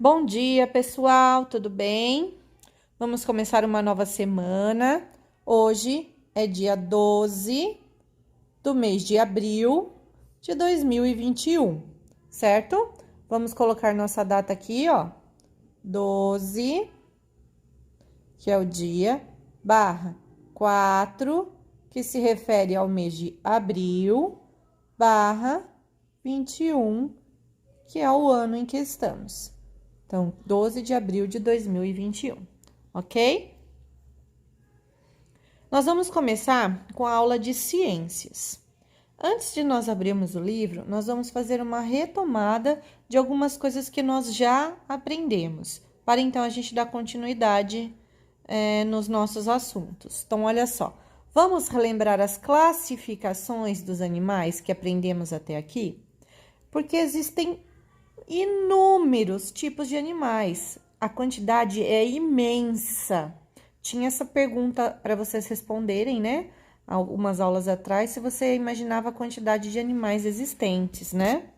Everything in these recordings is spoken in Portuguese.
Bom dia, pessoal, tudo bem? Vamos começar uma nova semana. Hoje é dia 12 do mês de abril de 2021, certo? Vamos colocar nossa data aqui, ó, 12, que é o dia, barra 4, que se refere ao mês de abril, barra 21, que é o ano em que estamos. Então, 12 de abril de 2021, ok? Nós vamos começar com a aula de ciências. Antes de nós abrirmos o livro, nós vamos fazer uma retomada de algumas coisas que nós já aprendemos, para então a gente dar continuidade nos nossos assuntos. Então, olha só, vamos relembrar as classificações dos animais que aprendemos até aqui? Porque existem inúmeros tipos de animais. A quantidade é imensa. Tinha essa pergunta para vocês responderem, né? Algumas aulas atrás, se você imaginava a quantidade de animais existentes, né?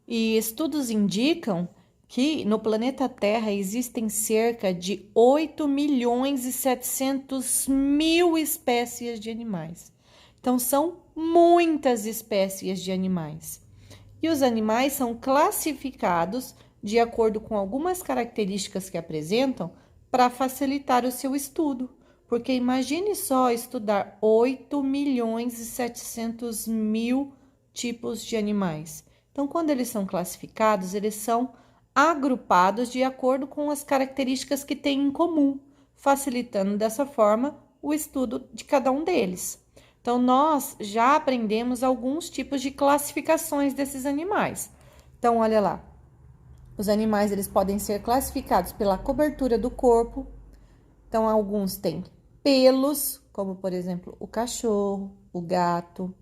E estudos indicam que no planeta Terra existem cerca de 8 milhões e 700 mil espécies de animais. Então, são muitas espécies de animais. E os animais são classificados de acordo com algumas características que apresentam para facilitar o seu estudo. Porque imagine só estudar 8 milhões e 700 mil tipos de animais. Então, quando eles são classificados, eles são agrupados de acordo com as características que têm em comum, facilitando dessa forma o estudo de cada um deles. Então, nós já aprendemos alguns tipos de classificações desses animais. Então, olha lá. Os animais, eles podem ser classificados pela cobertura do corpo. Então, alguns têm pelos, como, por exemplo, o cachorro, o gato.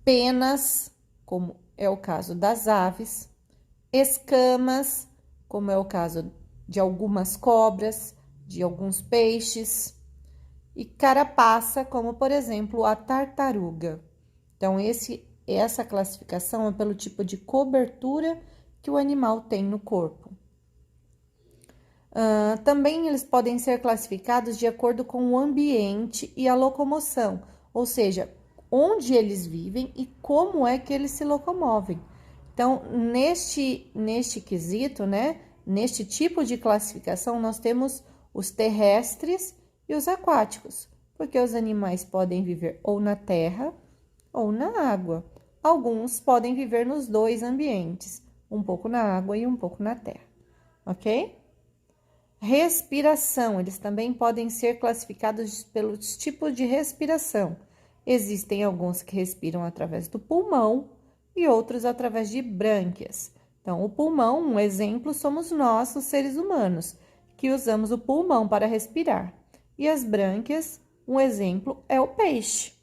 Penas, como é o caso das aves. Escamas, como é o caso de algumas cobras, de alguns peixes. E carapaça, como por exemplo a tartaruga. Então, essa classificação é pelo tipo de cobertura que o animal tem no corpo. Também eles podem ser classificados de acordo com o ambiente e a locomoção, ou seja, onde eles vivem e como é que eles se locomovem. Então, neste quesito, né, neste tipo de classificação, nós temos os terrestres e os aquáticos, porque os animais podem viver ou na terra ou na água. Alguns podem viver nos dois ambientes, um pouco na água e um pouco na terra, ok? Respiração, eles também podem ser classificados pelos tipos de respiração. Existem alguns que respiram através do pulmão e outros através de brânquias. Então, o pulmão, um exemplo, somos nós, os seres humanos, que usamos o pulmão para respirar. E as brânquias, um exemplo, é o peixe.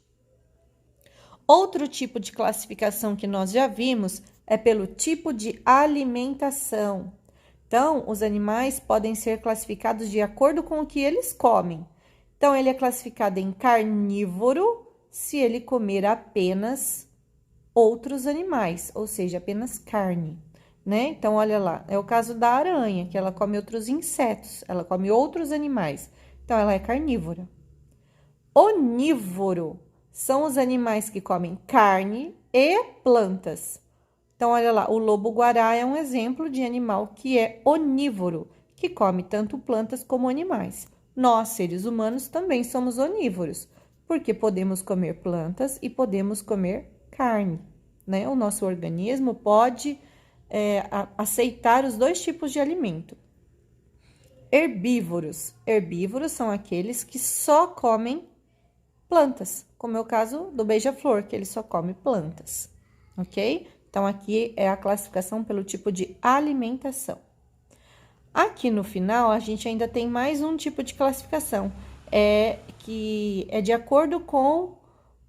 Outro tipo de classificação que nós já vimos é pelo tipo de alimentação. Então, os animais podem ser classificados de acordo com o que eles comem. Então, ele é classificado em carnívoro se ele comer apenas outros animais, ou seja, apenas carne, né? Então, olha lá, é o caso da aranha, que ela come outros insetos, ela come outros animais. Então, ela é carnívora. Onívoro são os animais que comem carne e plantas. Então, olha lá, o lobo-guará é um exemplo de animal que é onívoro, que come tanto plantas como animais. Nós, seres humanos, também somos onívoros, porque podemos comer plantas e podemos comer carne, né? O nosso organismo pode aceitar os dois tipos de alimento. Herbívoros. Herbívoros são aqueles que só comem plantas, como é o caso do beija-flor, que ele só come plantas, ok? Então, aqui é a classificação pelo tipo de alimentação. Aqui no final, a gente ainda tem mais um tipo de classificação, que é de acordo com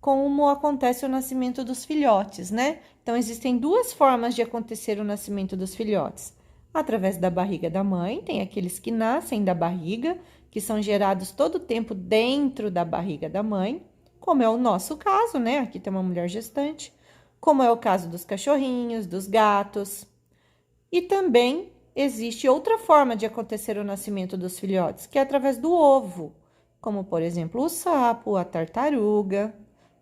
como acontece o nascimento dos filhotes, né? Então, existem duas formas de acontecer o nascimento dos filhotes. Através da barriga da mãe, tem aqueles que nascem da barriga, que são gerados todo o tempo dentro da barriga da mãe, como é o nosso caso, né? Aqui tem uma mulher gestante, como é o caso dos cachorrinhos, dos gatos. E também existe outra forma de acontecer o nascimento dos filhotes, que é através do ovo, como, por exemplo, o sapo, a tartaruga,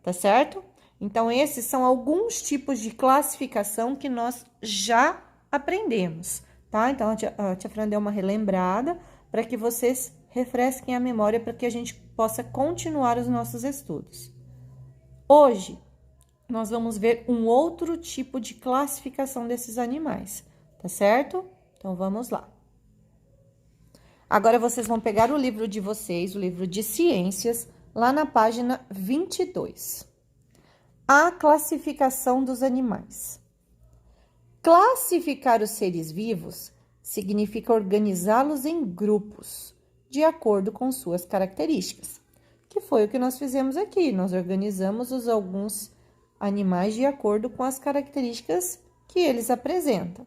tá certo? Então, esses são alguns tipos de classificação que nós já aprendemos, tá? Então, a tia Fran deu uma relembrada para que vocês refresquem a memória para que a gente possa continuar os nossos estudos. Hoje, nós vamos ver um outro tipo de classificação desses animais, tá certo? Então, vamos lá. Agora, vocês vão pegar o livro de vocês, o livro de ciências, lá na página 22. A classificação dos animais. Classificar os seres vivos significa organizá-los em grupos, de acordo com suas características, que foi o que nós fizemos aqui. Nós organizamos alguns animais de acordo com as características que eles apresentam.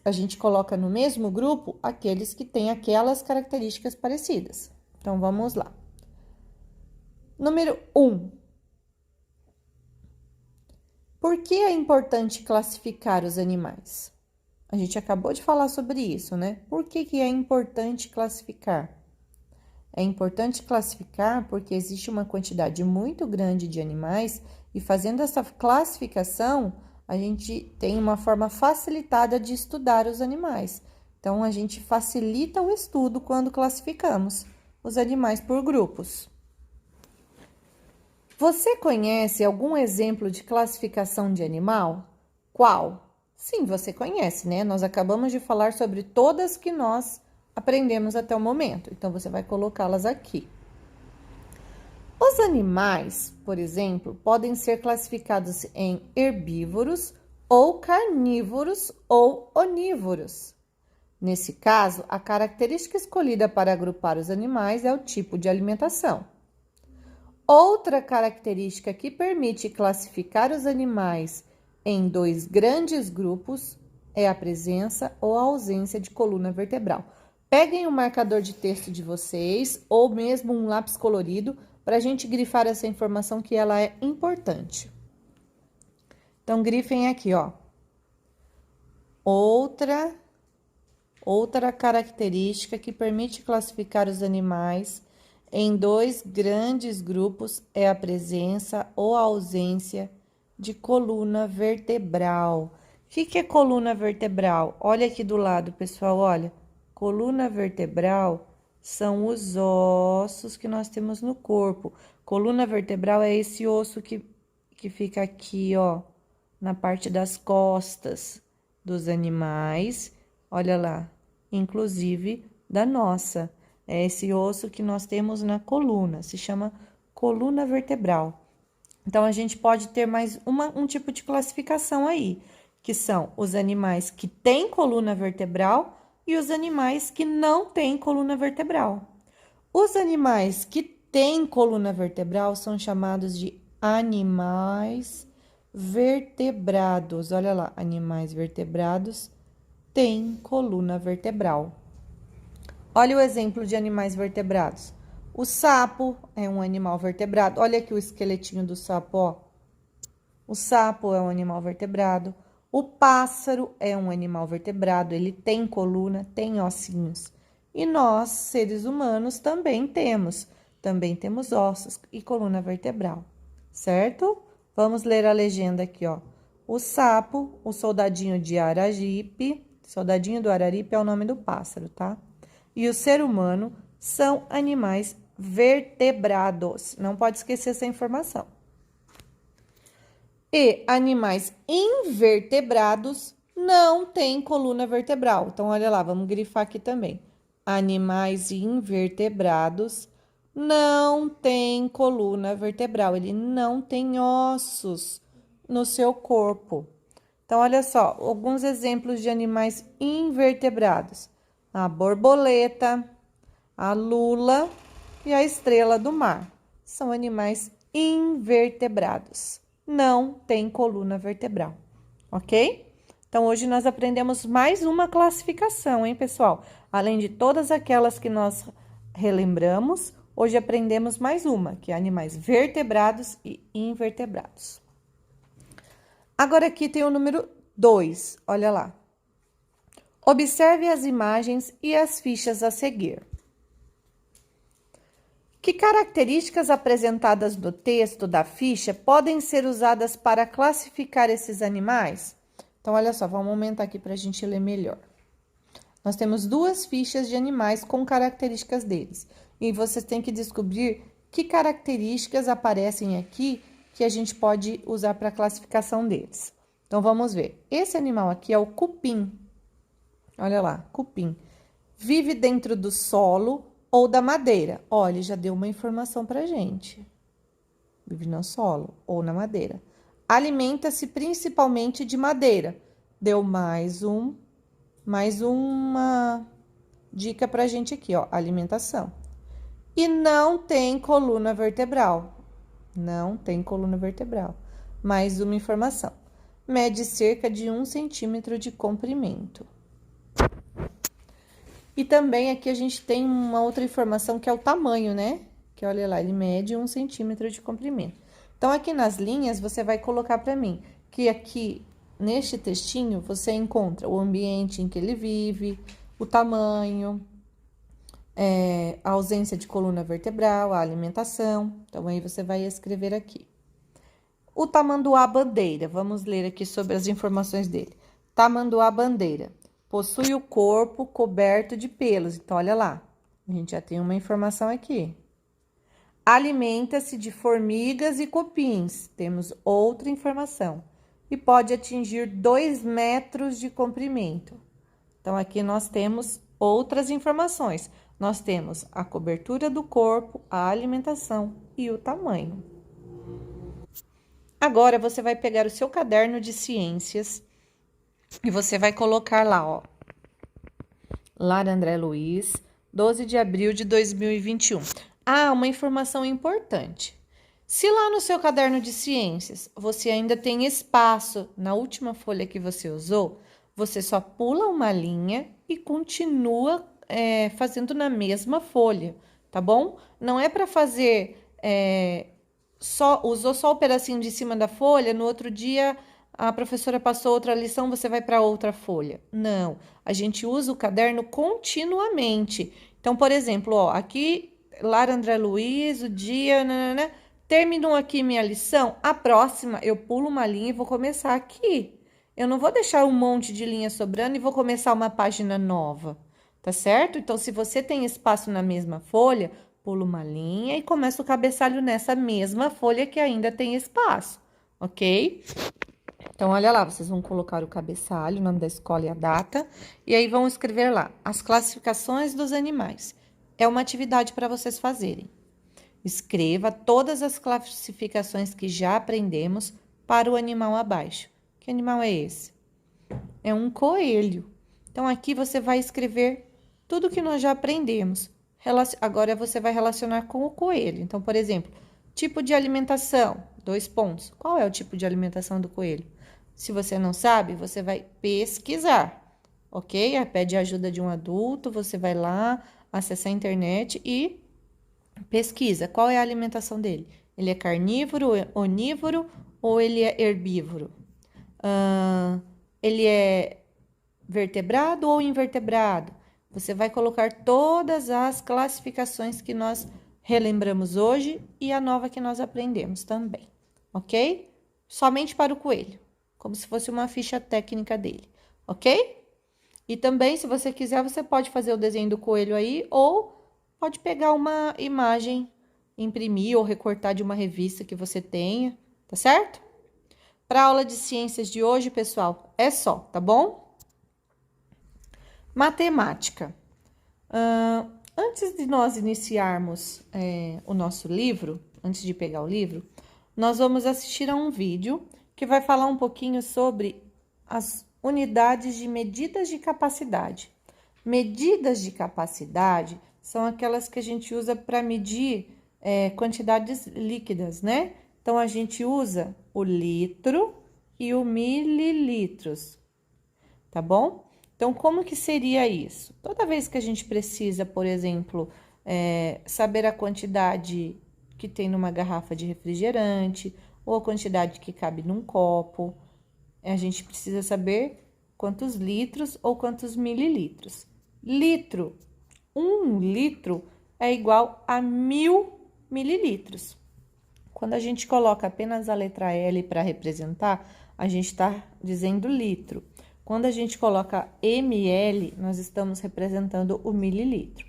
A gente coloca no mesmo grupo aqueles que têm aquelas características parecidas. Então, vamos lá. Número 1. Por que é importante classificar os animais? A gente acabou de falar sobre isso, né? Por que é importante classificar? É importante classificar porque existe uma quantidade muito grande de animais e fazendo essa classificação, a gente tem uma forma facilitada de estudar os animais. Então, a gente facilita o estudo quando classificamos os animais por grupos. Você conhece algum exemplo de classificação de animal? Qual? Sim, você conhece, né? Nós acabamos de falar sobre todas que nós aprendemos até o momento. Então, você vai colocá-las aqui. Os animais, por exemplo, podem ser classificados em herbívoros ou carnívoros ou onívoros. Nesse caso, a característica escolhida para agrupar os animais é o tipo de alimentação. Outra característica que permite classificar os animais em dois grandes grupos é a presença ou a ausência de coluna vertebral. Peguem o marcador de texto de vocês ou mesmo um lápis colorido para a gente grifar essa informação que ela é importante. Então, grifem aqui, ó. Outra característica que permite classificar os animais em dois grandes grupos é a presença ou a ausência de coluna vertebral. O que é coluna vertebral? Olha aqui do lado, pessoal, olha. Coluna vertebral são os ossos que nós temos no corpo. Coluna vertebral é esse osso que fica aqui, ó, na parte das costas dos animais. Olha lá, inclusive da nossa. É esse osso que nós temos na coluna, se chama coluna vertebral. Então, a gente pode ter mais um tipo de classificação aí, que são os animais que têm coluna vertebral e os animais que não têm coluna vertebral. Os animais que têm coluna vertebral são chamados de animais vertebrados. Olha lá, animais vertebrados têm coluna vertebral. Olha o exemplo de animais vertebrados. O sapo é um animal vertebrado. Olha aqui o esqueletinho do sapo, ó. O sapo é um animal vertebrado. O pássaro é um animal vertebrado. Ele tem coluna, tem ossinhos. E nós, seres humanos, também temos. Também temos ossos e coluna vertebral, certo? Vamos ler a legenda aqui, ó. O sapo, o soldadinho de Araripe. Soldadinho do Araripe é o nome do pássaro, tá? E o ser humano são animais vertebrados. Não pode esquecer essa informação. E animais invertebrados não têm coluna vertebral. Então, olha lá, vamos grifar aqui também. Animais invertebrados não têm coluna vertebral. Ele não tem ossos no seu corpo. Então, olha só, alguns exemplos de animais invertebrados. A borboleta, a lula e a estrela do mar. São animais invertebrados. Não tem coluna vertebral, ok? Então, hoje nós aprendemos mais uma classificação, hein, pessoal? Além de todas aquelas que nós relembramos, hoje aprendemos mais uma, que é animais vertebrados e invertebrados. Agora, aqui tem o número 2, olha lá. Observe as imagens e as fichas a seguir. Que características apresentadas no texto da ficha podem ser usadas para classificar esses animais? Então, olha só, vamos aumentar aqui para a gente ler melhor. Nós temos duas fichas de animais com características deles. E vocês têm que descobrir que características aparecem aqui que a gente pode usar para a classificação deles. Então, vamos ver. Esse animal aqui é o cupim. Olha lá, cupim. Vive dentro do solo ou da madeira. Olha, ele já deu uma informação pra gente. Vive no solo ou na madeira. Alimenta-se principalmente de madeira. Deu mais uma dica pra gente aqui, ó, alimentação. E não tem coluna vertebral. Não tem coluna vertebral. Mais uma informação. Mede cerca de 1 centímetro de comprimento. E também aqui a gente tem uma outra informação que é o tamanho, né? Que olha lá, ele mede 1 centímetro de comprimento. Então, aqui nas linhas, você vai colocar para mim que aqui, neste textinho, você encontra o ambiente em que ele vive, o tamanho, a ausência de coluna vertebral, a alimentação. Então, aí você vai escrever aqui. O tamanduá-bandeira, vamos ler aqui sobre as informações dele. Tamanduá-bandeira. Possui o corpo coberto de pelos. Então, olha lá. A gente já tem uma informação aqui. Alimenta-se de formigas e cupins. Temos outra informação. E pode atingir 2 metros de comprimento. Então, aqui nós temos outras informações. Nós temos a cobertura do corpo, a alimentação e o tamanho. Agora, você vai pegar o seu caderno de ciências e você vai colocar lá, ó. Lara André Luiz, 12 de abril de 2021. Ah, uma informação importante. Se lá no seu caderno de ciências você ainda tem espaço na última folha que você usou, você só pula uma linha e continua fazendo na mesma folha, tá bom? Não é para fazer usou só o pedacinho de cima da folha, no outro dia a professora passou outra lição, você vai para outra folha. Não, a gente usa o caderno continuamente. Então, por exemplo, ó, aqui, Lara André Luiz, o dia, nanana, terminou aqui minha lição, a próxima eu pulo uma linha e vou começar aqui. Eu não vou deixar um monte de linha sobrando e vou começar uma página nova, tá certo? Então, se você tem espaço na mesma folha, pula uma linha e começa o cabeçalho nessa mesma folha que ainda tem espaço, ok? Então, olha lá, vocês vão colocar o cabeçalho, o nome da escola e a data, e aí vão escrever lá, as classificações dos animais. É uma atividade para vocês fazerem. Escreva todas as classificações que já aprendemos para o animal abaixo. Que animal é esse? É um coelho. Então, aqui você vai escrever tudo que nós já aprendemos. Agora, você vai relacionar com o coelho. Então, por exemplo, tipo de alimentação, 2 pontos. Qual é o tipo de alimentação do coelho? Se você não sabe, você vai pesquisar, ok? Pede ajuda de um adulto, você vai lá, acessa a internet e pesquisa. Qual é a alimentação dele? Ele é carnívoro, onívoro ou ele é herbívoro? Ele é vertebrado ou invertebrado? Você vai colocar todas as classificações que nós relembramos hoje e a nova que nós aprendemos também, ok? Somente para o coelho, como se fosse uma ficha técnica dele, ok? E também, se você quiser, você pode fazer o desenho do coelho aí ou pode pegar uma imagem, imprimir ou recortar de uma revista que você tenha, tá certo? Para a aula de ciências de hoje, pessoal, é só, tá bom? Matemática. Antes de nós iniciarmos o nosso livro, antes de pegar o livro, nós vamos assistir a um vídeo que vai falar um pouquinho sobre as unidades de medidas de capacidade. Medidas de capacidade são aquelas que a gente usa para medir quantidades líquidas, né? Então, a gente usa o litro e o mililitros, tá bom? Então, como que seria isso? Toda vez que a gente precisa, por exemplo, saber a quantidade que tem numa garrafa de refrigerante ou a quantidade que cabe num copo, a gente precisa saber quantos litros ou quantos mililitros. Litro. 1 litro é igual a 1000 mililitros. Quando a gente coloca apenas a letra L para representar, a gente está dizendo litro. Quando a gente coloca ml, nós estamos representando o mililitro.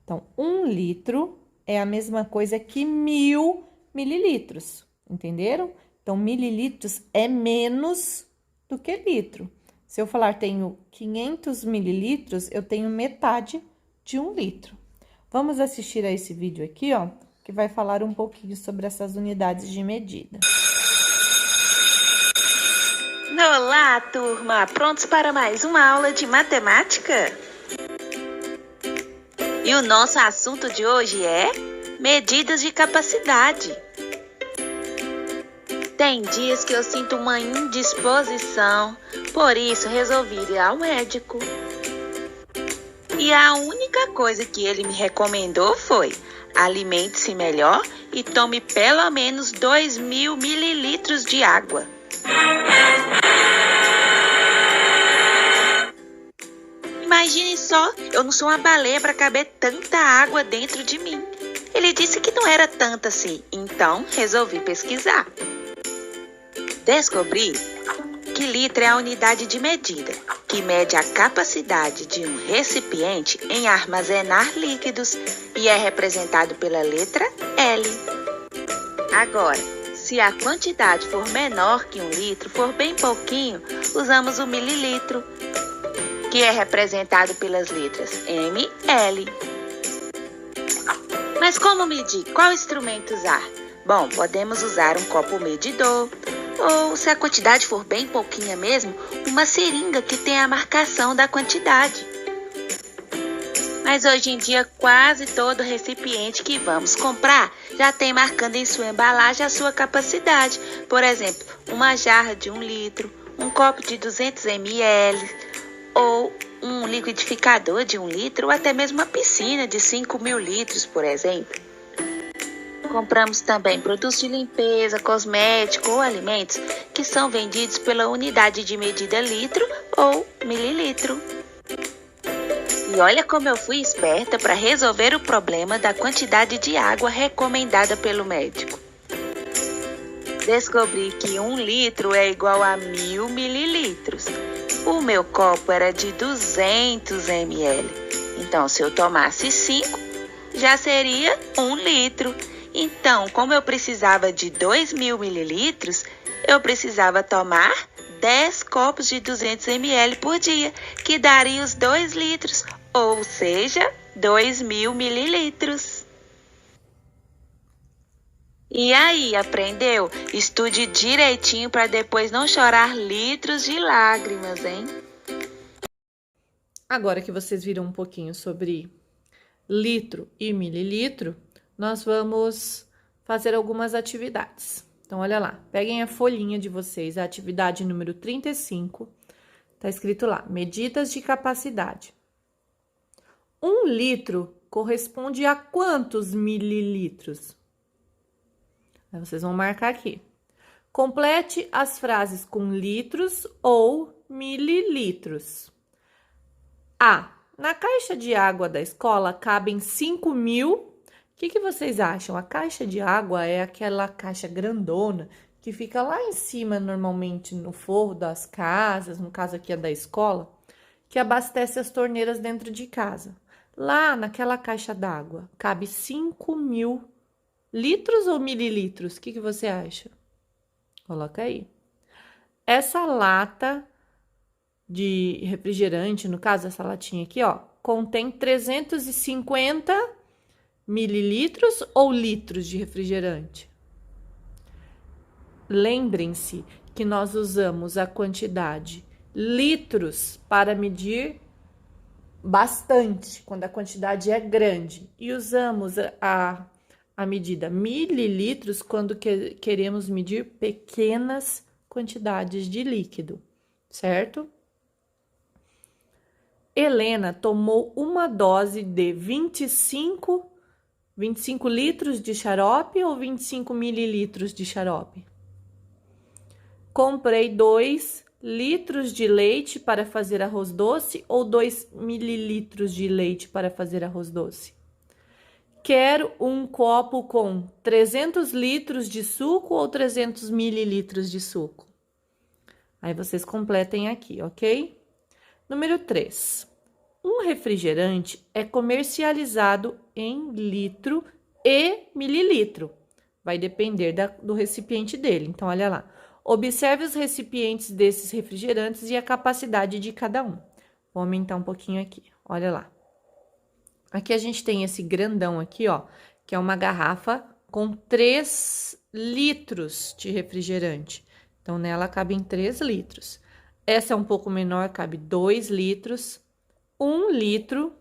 Então, 1 litro é a mesma coisa que 1000 mililitros, entenderam? Então, mililitros é menos do que litro. Se eu falar tenho 500 mililitros, eu tenho metade de 1 litro. Vamos assistir a esse vídeo aqui, ó, que vai falar um pouquinho sobre essas unidades de medida. Olá, turma! Prontos para mais uma aula de matemática? E o nosso assunto de hoje é medidas de capacidade. Tem dias que eu sinto uma indisposição, por isso resolvi ir ao médico. E a única coisa que ele me recomendou foi: alimente-se melhor e tome pelo menos 2000 mililitros de água. Imagine só, eu não sou uma baleia para caber tanta água dentro de mim. Ele disse que não era tanta assim, então resolvi pesquisar. Descobri que litro é a unidade de medida, que mede a capacidade de um recipiente em armazenar líquidos e é representado pela letra L. Agora, se a quantidade for menor que 1 litro, for bem pouquinho, usamos o mililitro, que é representado pelas letras M, L. Mas como medir? Qual instrumento usar? Bom, podemos usar um copo medidor, ou, se a quantidade for bem pouquinha mesmo, uma seringa que tem a marcação da quantidade. Mas hoje em dia, quase todo recipiente que vamos comprar já tem marcando em sua embalagem a sua capacidade. Por exemplo, uma jarra de 1 litro, um copo de 200 ml, ou um liquidificador de 1 litro, ou até mesmo uma piscina de 5.000 litros, por exemplo. Compramos também produtos de limpeza, cosméticos ou alimentos que são vendidos pela unidade de medida litro ou mililitro. E olha como eu fui esperta para resolver o problema da quantidade de água recomendada pelo médico. Descobri que 1 litro é igual a 1000 mililitros. O meu copo era de 200 ml. Então, se eu tomasse 5, já seria 1 litro. Então, como eu precisava de 2000 mililitros, eu precisava tomar 10 copos de 200 ml por dia, que daria os 2 litros, ou seja, 2000 mililitros. E aí, aprendeu? Estude direitinho para depois não chorar litros de lágrimas, hein? Agora que vocês viram um pouquinho sobre litro e mililitro, nós vamos fazer algumas atividades. Então, olha lá, peguem a folhinha de vocês, a atividade número 35, tá escrito lá, medidas de capacidade. 1 litro corresponde a quantos mililitros? Aí vocês vão marcar aqui. Complete as frases com litros ou mililitros. A. Na caixa de água da escola cabem 5.000. O que vocês acham? A caixa de água é aquela caixa grandona que fica lá em cima, normalmente no forro das casas, no caso aqui é da escola, que abastece as torneiras dentro de casa. Lá naquela caixa d'água cabe 5.000 litros ou mililitros? O que você acha? Coloca aí. Essa lata de refrigerante, no caso essa latinha aqui, ó, contém 350 mililitros ou litros de refrigerante? Lembrem-se que nós usamos a quantidade litros para medir bastante, quando a quantidade é grande, e usamos a medida mililitros quando queremos medir pequenas quantidades de líquido, certo? Helena tomou uma dose de 25 litros de xarope ou 25 mililitros de xarope? Comprei 2 litros de leite para fazer arroz doce ou 2 mililitros de leite para fazer arroz doce? Quero um copo com 300 litros de suco ou 300 mililitros de suco? Aí vocês completem aqui, ok? Número 3. Um refrigerante é comercializado em litro e mililitro. Vai depender do recipiente dele. Então, olha lá. Observe os recipientes desses refrigerantes e a capacidade de cada um. Vou aumentar um pouquinho aqui. Olha lá. Aqui a gente tem esse grandão aqui, ó, que é uma garrafa com 3 litros de refrigerante. Então, nela cabem 3 litros. Essa é um pouco menor, cabe 2 litros, 1 litro,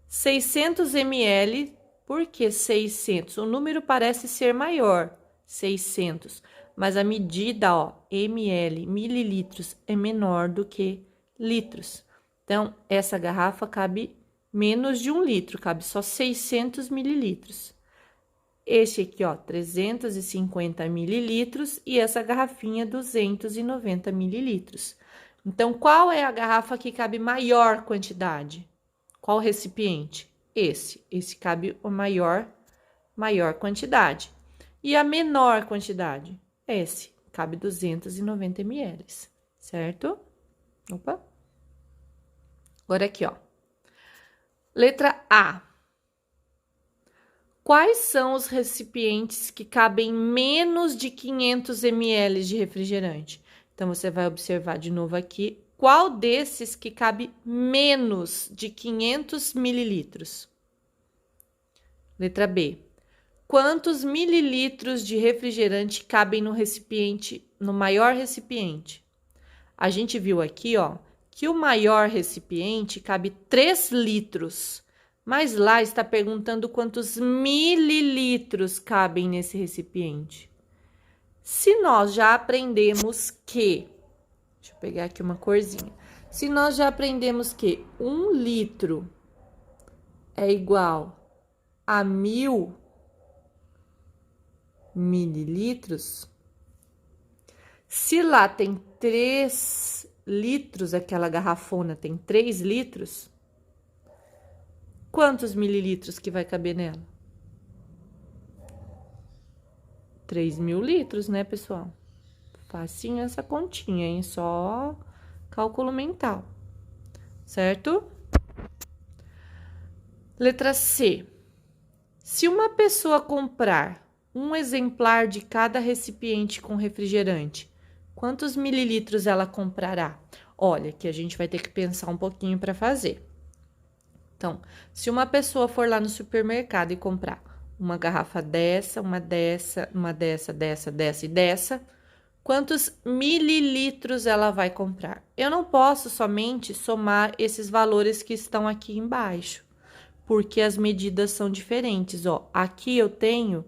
600 ml. Por que 600? O número parece ser maior, 600. Mas a medida, ó, ml, mililitros, é menor do que litros. Então, essa garrafa cabe menos de 1 litro, cabe só 600 mililitros. Este aqui, ó, 350 mililitros e essa garrafinha, 290 mililitros. Então, qual é a garrafa que cabe maior quantidade? Qual recipiente? Esse cabe a maior quantidade. E a menor quantidade? Esse, cabe 290 ml, certo? Opa. Agora aqui, ó. Letra A. Quais são os recipientes que cabem menos de 500 ml de refrigerante? Então, você vai observar de novo aqui. Qual desses que cabe menos de 500 mililitros? Letra B. Quantos mililitros de refrigerante cabem no recipiente, no maior recipiente? A gente viu aqui, ó, que o maior recipiente cabe 3 litros, mas lá está perguntando quantos mililitros cabem nesse recipiente. Se nós já aprendemos que, deixa eu pegar aqui uma corzinha, se nós já aprendemos que 1 litro é igual a 1000 mililitros, se lá tem 3 litros, aquela garrafona tem 3 litros, quantos mililitros que vai caber nela? 3.000 litros, né, pessoal? Facinho essa continha, hein? Só cálculo mental, certo? Letra C. Se uma pessoa comprar um exemplar de cada recipiente com refrigerante, quantos mililitros ela comprará? Olha, que a gente vai ter que pensar um pouquinho para fazer. Então, se uma pessoa for lá no supermercado e comprar uma garrafa dessa, uma dessa e dessa, quantos mililitros ela vai comprar? Eu não posso somente somar esses valores que estão aqui embaixo, porque as medidas são diferentes, ó. Aqui eu tenho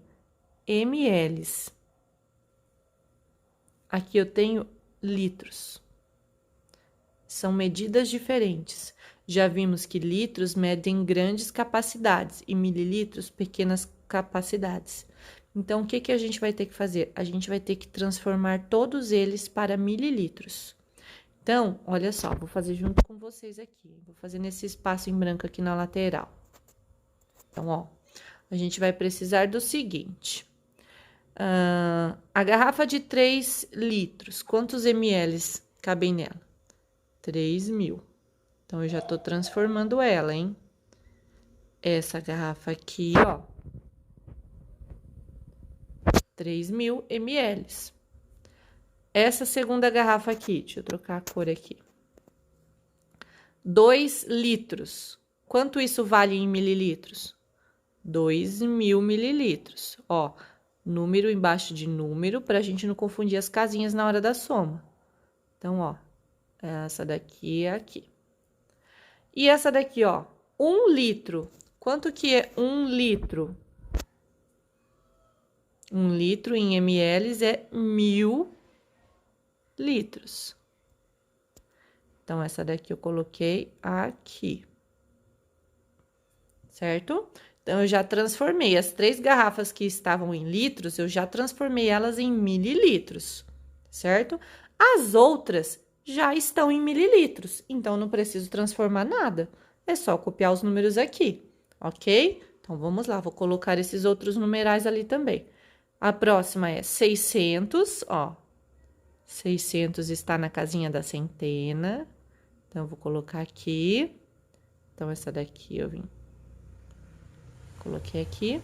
ml. Aqui eu tenho litros. São medidas diferentes. Já vimos que litros medem grandes capacidades e mililitros pequenas capacidades. Então, o que a gente vai ter que fazer? A gente vai ter que transformar todos eles para mililitros. Então, olha só, vou fazer junto com vocês aqui. Vou fazer nesse espaço em branco aqui na lateral. Então, ó, a gente vai precisar do seguinte. A garrafa de 3 litros, quantos ml cabem nela? 3.000. Então, eu já tô transformando ela, hein? Essa garrafa aqui, ó, 3.000 ml. Essa segunda garrafa aqui, deixa eu trocar a cor aqui. 2 litros. Quanto isso vale em mililitros? 2.000 mililitros. Ó, número embaixo de número, pra gente não confundir as casinhas na hora da soma. Então, ó, essa daqui é aqui. E essa daqui, ó, 1 litro. Quanto que é 1 litro? 1 litro em ml é 1.000 litros. Então, essa daqui eu coloquei aqui. Certo? Então, eu já transformei as 3 garrafas que estavam em litros, eu já transformei elas em mililitros, certo? As outras já estão em mililitros, então não preciso transformar nada. É só copiar os números aqui, ok? Então, vamos lá, vou colocar esses outros numerais ali também. A próxima é 600, ó. 600 está na casinha da centena. Então, eu vou colocar aqui. Então, essa daqui eu vim. Coloquei aqui.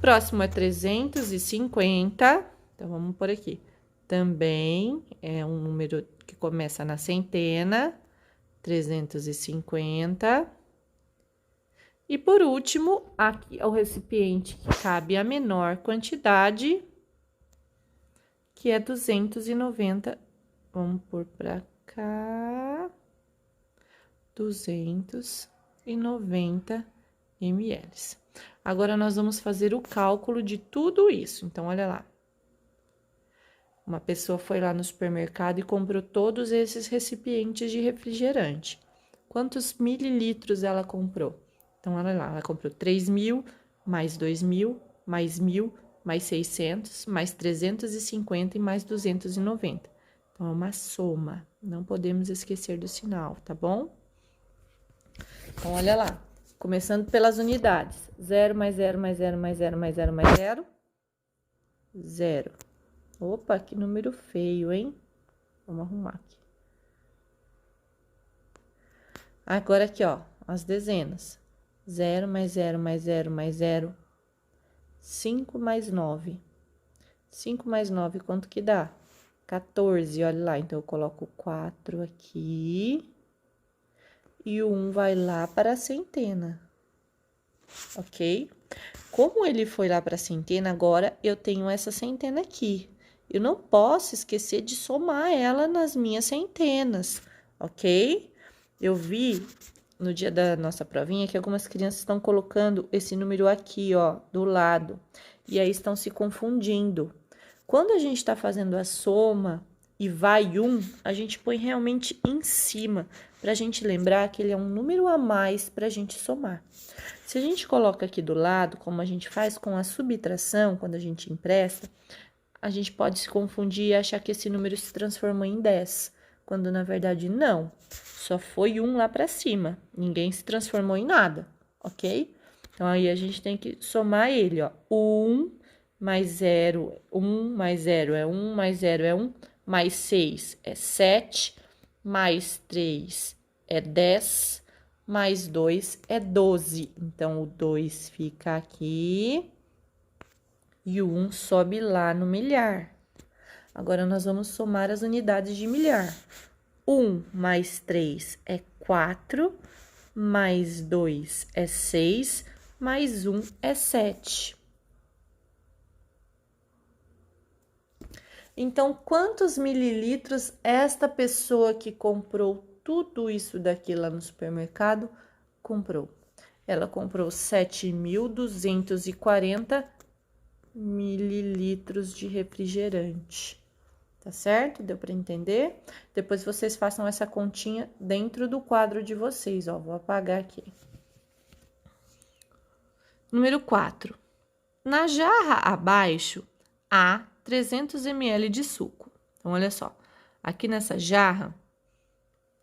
Próximo é 350. Então, vamos por aqui. Também é um número que começa na centena. 350. E por último, aqui é o recipiente que cabe a menor quantidade, que é 290. Vamos pôr pra cá. 290 ml. Agora, nós vamos fazer o cálculo de tudo isso. Então, olha lá. Uma pessoa foi lá no supermercado e comprou todos esses recipientes de refrigerante. Quantos mililitros ela comprou? Então, olha lá, ela comprou 3.000, mais 2.000, mais 1.000, mais 600, mais 350 e mais 290. Então, é uma soma. Não podemos esquecer do sinal, tá bom? Então, olha lá. Começando pelas unidades. 0 mais 0 mais 0 mais 0 mais 0 mais 0. 0. Opa, que número feio, hein? Vamos arrumar aqui. Agora aqui, ó, as dezenas. 0 mais 0 mais 0 mais 0. 5 mais 9. 5 mais 9, quanto que dá? 14, olha lá. Então, eu coloco 4 aqui. E o 1 vai lá para a centena. Ok? Como ele foi lá para a centena, agora eu tenho essa centena aqui. Eu não posso esquecer de somar ela nas minhas centenas, ok? Eu vi no dia da nossa provinha que algumas crianças estão colocando esse número aqui, ó, do lado. E aí estão se confundindo. Quando a gente está fazendo a soma e vai 1, a gente põe realmente em cima, para a gente lembrar que ele é um número a mais para a gente somar. Se a gente coloca aqui do lado, como a gente faz com a subtração, quando a gente empresta, a gente pode se confundir e achar que esse número se transformou em 10, quando na verdade não, só foi 1 lá para cima, ninguém se transformou em nada, ok? Então, aí a gente tem que somar ele, ó, 1 mais 0, 1 mais 0 é 1, mais 0 é 1, mais 6 é 7, mais 3 é 10, mais 2 é 12. Então, o 2 fica aqui e o 1 sobe lá no milhar. Agora, nós vamos somar as unidades de milhar. 1 mais 3 é 4, mais 2 é 6, mais 1 é 7. Então, quantos mililitros esta pessoa que comprou tudo isso daqui lá no supermercado comprou? Ela comprou 7.240 mililitros de refrigerante. Tá certo? Deu para entender? Depois vocês façam essa continha dentro do quadro de vocês, ó. Vou apagar aqui. Número 4. Na jarra abaixo, há 300 ml de suco. Então, olha só. Aqui nessa jarra,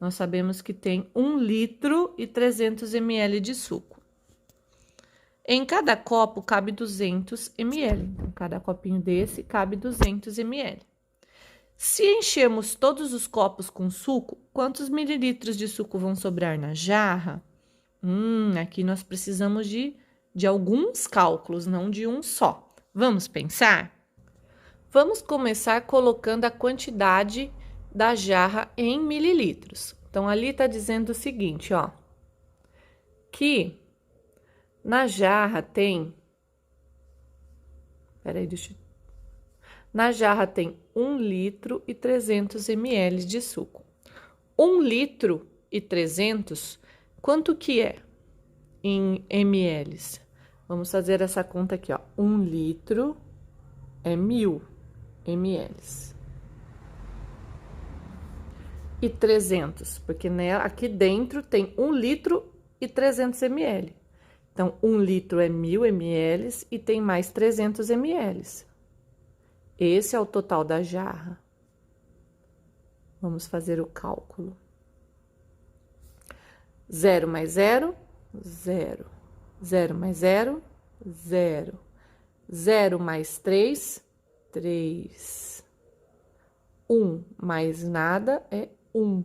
nós sabemos que tem 1 litro e 300 ml de suco. Em cada copo cabe 200 ml. Então, cada copinho desse cabe 200 ml. Se enchermos todos os copos com suco, quantos mililitros de suco vão sobrar na jarra? Aqui nós precisamos de alguns cálculos, não de um só. Vamos pensar? Vamos começar colocando a quantidade da jarra em mililitros. Então, ali está dizendo o seguinte, ó, que na jarra tem... Peraí, na jarra tem 1 litro e 300 ml de suco. 1 litro e 300, quanto que é em ml? Vamos fazer essa conta aqui, ó. 1 litro é 1.000 ml. E 300, porque aqui dentro tem 1 litro e 300 ml. Então, 1 litro é 1.000 ml e tem mais 300 ml. Esse é o total da jarra. Vamos fazer o cálculo. 0 mais 0, 0. 0 mais 0, 0. 0 mais 3, 3. 1 mais nada é 1.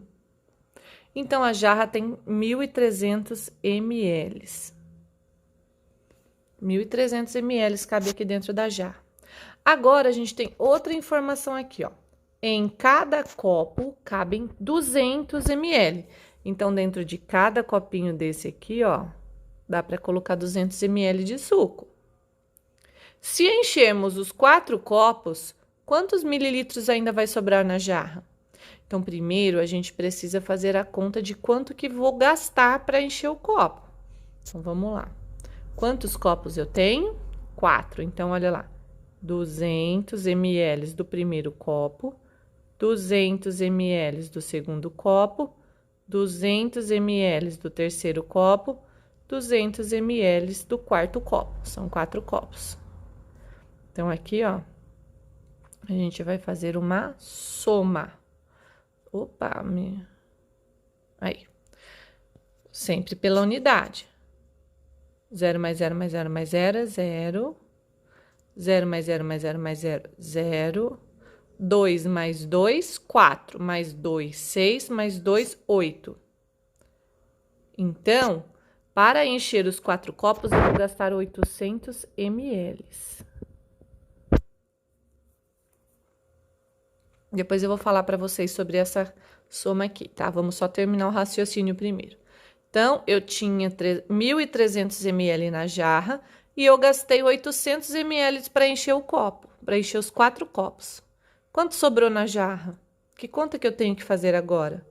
Então, a jarra tem 1.300 ml. 1.300 ml cabe aqui dentro da jarra. Agora, a gente tem outra informação aqui, ó. Em cada copo cabem 200 ml. Então, dentro de cada copinho desse aqui, ó, dá para colocar 200 ml de suco. Se enchermos os 4 copos, quantos mililitros ainda vai sobrar na jarra? Então, primeiro, a gente precisa fazer a conta de quanto que vou gastar para encher o copo. Então, vamos lá. Quantos copos eu tenho? 4. Então, olha lá. 200 ml do primeiro copo, 200 ml do segundo copo, 200 ml do terceiro copo, 200 ml do quarto copo. São 4 copos. Então, aqui, ó, a gente vai fazer uma soma. Opa, aí. Sempre pela unidade. 0 mais 0 mais 0 mais 0 é 0. 0 mais 0 mais 0 mais 0, 0. 2 mais 2, 4. Mais 2, 6. Mais 2, 8. Então, para encher os 4 copos, eu vou gastar 800 ml. Depois eu vou falar para vocês sobre essa soma aqui, tá? Vamos só terminar o raciocínio primeiro. Então, eu tinha 1.300 ml na jarra e eu gastei 800 ml para encher o copo, para encher os 4 copos. Quanto sobrou na jarra? Que conta que eu tenho que fazer agora?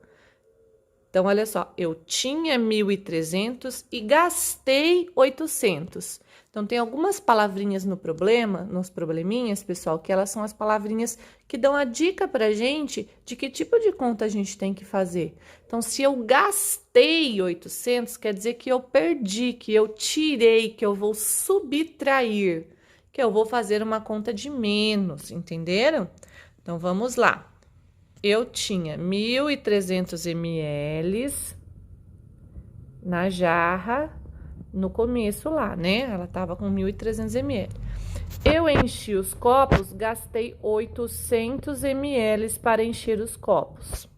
Então, olha só, eu tinha 1.300 e gastei 800. Então, tem algumas palavrinhas no problema, nos probleminhas, pessoal, que elas são as palavrinhas que dão a dica pra gente de que tipo de conta a gente tem que fazer. Então, se eu gastei 800, quer dizer que eu perdi, que eu tirei, que eu vou subtrair, que eu vou fazer uma conta de menos, entenderam? Então, vamos lá. Eu tinha 1.300 ml na jarra no começo lá, né? Ela tava com 1.300 ml. Eu enchi os copos, gastei 800 ml para encher os copos.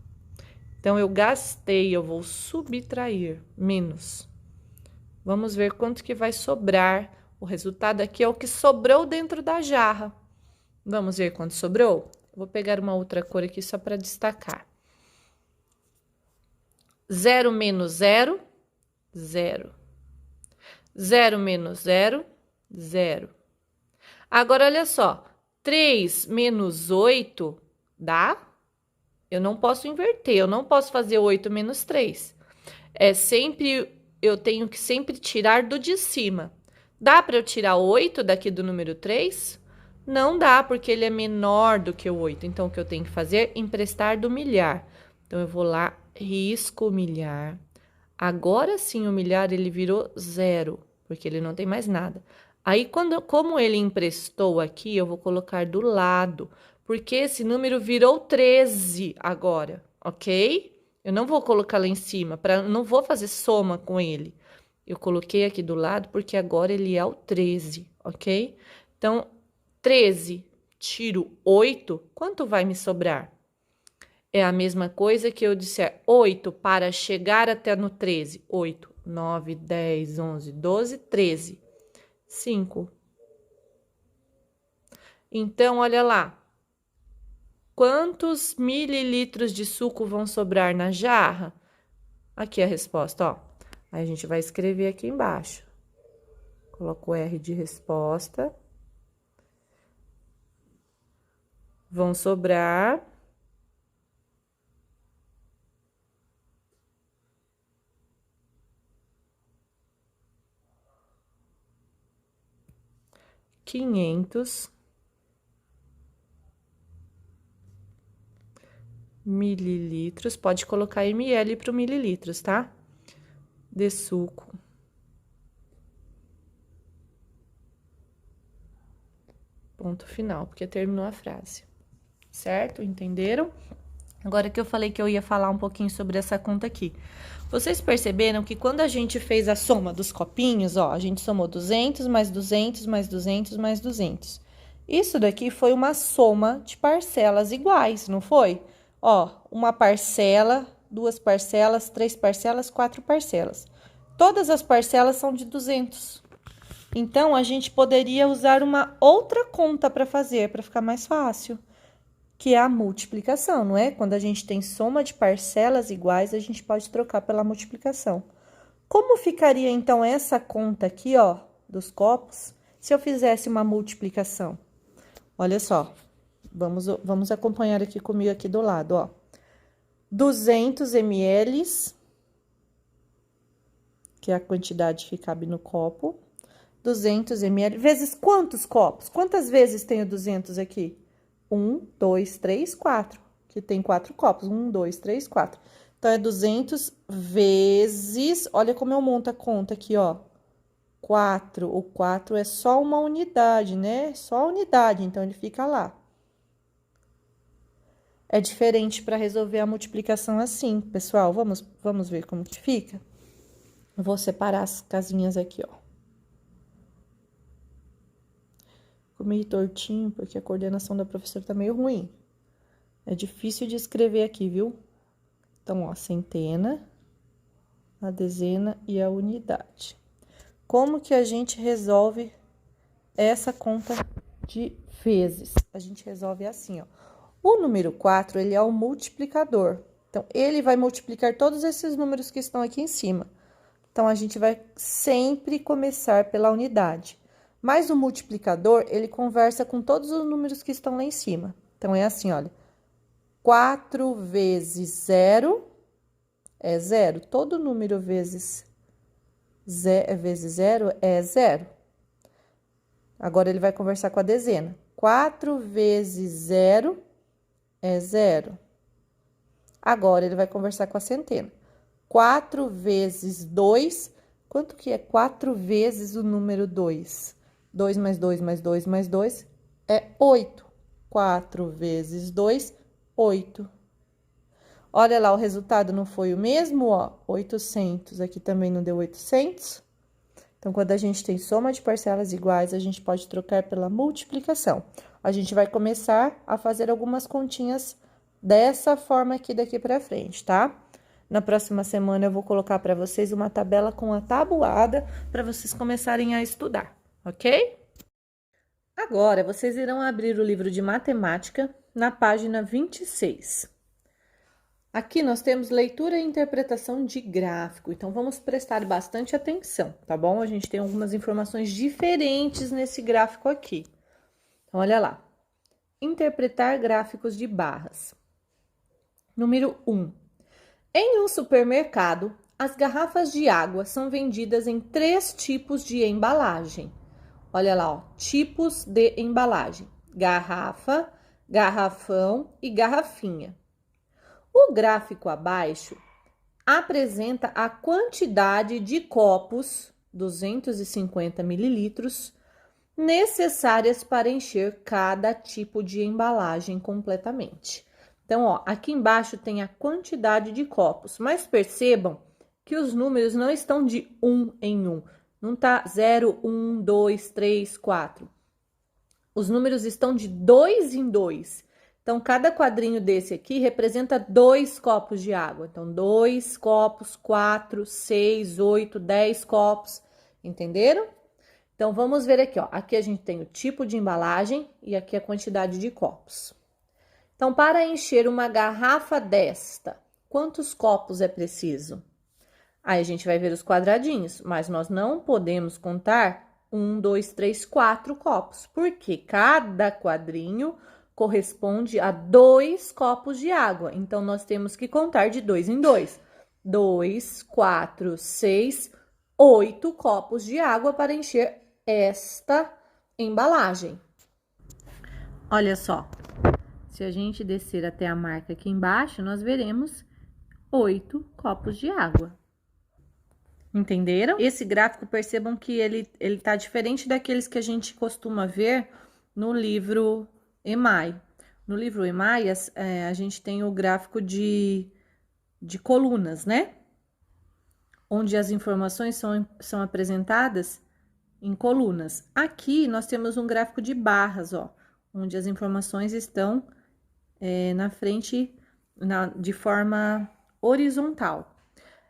Então, eu gastei, eu vou subtrair, menos. Vamos ver quanto que vai sobrar. O resultado aqui é o que sobrou dentro da jarra. Vamos ver quanto sobrou? Vou pegar uma outra cor aqui só para destacar. 0 menos 0, 0. 0 menos 0, 0. Agora, olha só. 3 menos 8 dá? Eu não posso inverter, eu não posso fazer 8 menos 3. Eu tenho que sempre tirar do de cima. Dá para eu tirar 8 daqui do número 3? Não dá, porque ele é menor do que o 8. Então, o que eu tenho que fazer? Emprestar do milhar. Então, eu vou lá, risco o milhar. Agora sim, o milhar, ele virou 0, porque ele não tem mais nada. Aí, como ele emprestou aqui, eu vou colocar do lado, porque esse número virou 13 agora, ok? Eu não vou colocar lá em cima, não vou fazer soma com ele. Eu coloquei aqui do lado, porque agora ele é o 13, ok? Então, 13 tiro 8, quanto vai me sobrar? É a mesma coisa que eu disser 8 para chegar até no 13. 8, 9, 10, 11, 12, 13. 5. Então, olha lá. Quantos mililitros de suco vão sobrar na jarra? Aqui é a resposta, ó. Aí a gente vai escrever aqui embaixo. Coloco o R de resposta. Vão sobrar 500 mililitros. Pode colocar ml para o mililitros, tá? De suco. Ponto final, porque terminou a frase. Certo? Entenderam? Agora que eu falei que eu ia falar um pouquinho sobre essa conta aqui. Vocês perceberam que quando a gente fez a soma dos copinhos, ó, a gente somou 200 mais 200 mais 200 mais 200. Isso daqui foi uma soma de parcelas iguais, não foi? Ó, uma parcela, 2 parcelas, 3 parcelas, 4 parcelas. Todas as parcelas são de 200. Então, a gente poderia usar uma outra conta para fazer, para ficar mais fácil, que é a multiplicação, não é? Quando a gente tem soma de parcelas iguais, a gente pode trocar pela multiplicação. Como ficaria, então, essa conta aqui, ó, dos copos, se eu fizesse uma multiplicação? Olha só, vamos acompanhar aqui comigo aqui do lado, ó. 200 ml, que é a quantidade que cabe no copo. 200 ml, vezes quantos copos? Quantas vezes tem o 200 aqui? 1, 2, 3, 4, que tem 4 copos. 1, 2, 3, 4. Então, é 200 vezes... Olha como eu monto a conta aqui, ó. 4. O 4 é só uma unidade, né? Só a unidade, então, ele fica lá. É diferente para resolver a multiplicação assim, pessoal. Vamos ver como que fica? Eu vou separar as casinhas aqui, ó. Ficou meio tortinho, porque a coordenação da professora tá meio ruim. É difícil de escrever aqui, viu? Então, ó, centena, a dezena e a unidade. Como que a gente resolve essa conta de vezes? A gente resolve assim, ó. O número 4, ele é o multiplicador. Então, ele vai multiplicar todos esses números que estão aqui em cima. Então, a gente vai sempre começar pela unidade. Mas o multiplicador, ele conversa com todos os números que estão lá em cima. Então, é assim, olha. 4 vezes 0 é 0. Todo número vezes 0 é 0. Agora, ele vai conversar com a dezena. 4 vezes 0 é 0. Agora, ele vai conversar com a centena. 4 vezes 2, quanto que é 4 vezes o número 2? 2 mais 2 mais 2 mais 2 é 8. 4 vezes 2, 8. Olha lá, o resultado não foi o mesmo, ó, 800. Aqui também não deu 800. Então, quando a gente tem soma de parcelas iguais, a gente pode trocar pela multiplicação. A gente vai começar a fazer algumas continhas dessa forma aqui daqui pra frente, tá? Na próxima semana, eu vou colocar para vocês uma tabela com a tabuada para vocês começarem a estudar, ok? Agora, vocês irão abrir o livro de matemática na página 26. Aqui nós temos leitura e interpretação de gráfico, então vamos prestar bastante atenção, tá bom? A gente tem algumas informações diferentes nesse gráfico aqui. Então, olha lá. Interpretar gráficos de barras. Número 1. Em um supermercado, as garrafas de água são vendidas em 3 tipos de embalagem. Olha lá, ó, tipos de embalagem: garrafa, garrafão e garrafinha. O gráfico abaixo apresenta a quantidade de copos, 250 mililitros, necessárias para encher cada tipo de embalagem completamente. Então, ó, aqui embaixo tem a quantidade de copos, mas percebam que os números não estão de 1 em 1. Não tá 0, 1, 2, 3, 4. Os números estão de 2 em 2. Então, cada quadrinho desse aqui representa 2 copos de água. Então, 2 copos, 4, 6, 8, 10 copos. Entenderam? Então, vamos ver aqui, ó. Aqui a gente tem o tipo de embalagem e aqui a quantidade de copos. Então, para encher uma garrafa desta, quantos copos é preciso? Aí, a gente vai ver os quadradinhos, mas nós não podemos contar 1, 2, 3, 4 copos, porque cada quadrinho corresponde a 2 copos de água. Então, nós temos que contar de 2 em 2. 2, 4, 6, 8 copos de água para encher esta embalagem. Olha só. Se a gente descer até a marca aqui embaixo, nós veremos 8 copos de água. Entenderam? Esse gráfico, percebam que ele tá diferente daqueles que a gente costuma ver no livro EMAI. No livro Emaias, a gente tem o gráfico de colunas, né? Onde as informações são apresentadas em colunas. Aqui, nós temos um gráfico de barras, ó, onde as informações estão na frente, de forma horizontal.